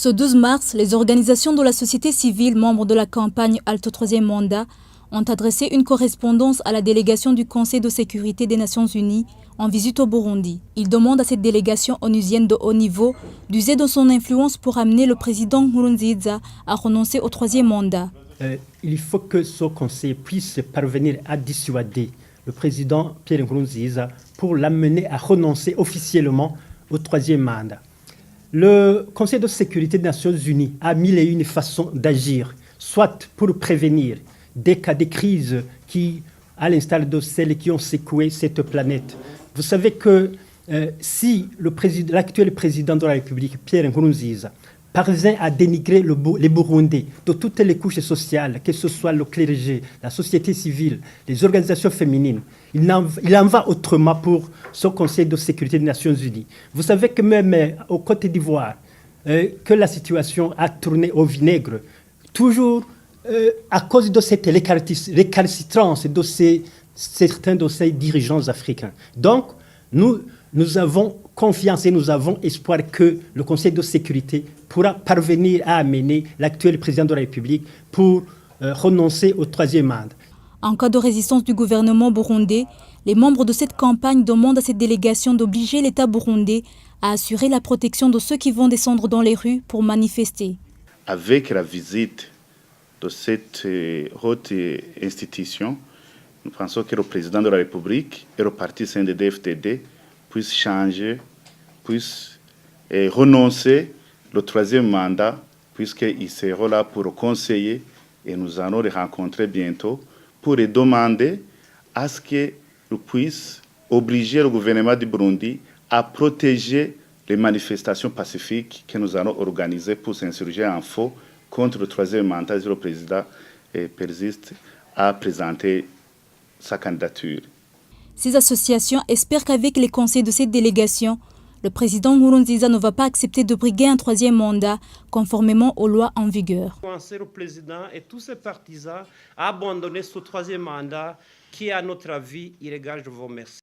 Ce 12 mars, les organisations de la société civile membres de la campagne Halte troisième mandat ont adressé une correspondance à la délégation du Conseil de sécurité des Nations Unies en visite au Burundi. Ils demandent à cette délégation onusienne de haut niveau d'user de son influence pour amener le président Nkurunziza à renoncer au troisième mandat. Il faut que ce Conseil puisse parvenir à dissuader le président Pierre Nkurunziza pour l'amener à renoncer officiellement au troisième mandat. Le Conseil de sécurité des Nations Unies a mille et une façons d'agir, soit pour prévenir des cas de crise qui, à l'instar de celles qui ont secoué cette planète. Vous savez que si l'actuel président de la République, Pierre Nkurunziza, parvient à dénigrer les Burundais de toutes les couches sociales, que ce soit le clergé, la société civile, les organisations féminines, il en va autrement pour ce Conseil de sécurité des Nations Unies. Vous savez que même au Côte d'Ivoire, que la situation a tourné au vinaigre, toujours à cause de cette récalcitrance de certains de ces dirigeants africains. Donc, nous avons confiance et nous avons espoir que le Conseil de sécurité pourra parvenir à amener l'actuel président de la République pour renoncer au troisième mandat. En cas de résistance du gouvernement burundais, les membres de cette campagne demandent à cette délégation d'obliger l'État burundais à assurer la protection de ceux qui vont descendre dans les rues pour manifester. Avec la visite de cette haute institution, nous pensons que le président de la République et le parti CNDD-FDD puissent changer, puissent renoncer au troisième mandat, puisqu'ils seront là pour conseiller et nous allons les rencontrer bientôt pour les demander à ce qu'ils puissent obliger le gouvernement du Burundi à protéger les manifestations pacifiques que nous allons organiser pour s'insurger en faux contre le troisième mandat si le président persiste à présenter sa candidature. Ces associations espèrent qu'avec les conseils de cette délégation, le président Nkurunziza ne va pas accepter de briguer un troisième mandat conformément aux lois en vigueur. Le président et tous ses partisans à abandonner ce troisième mandat qui est à notre avis illégal. Je vous remercie.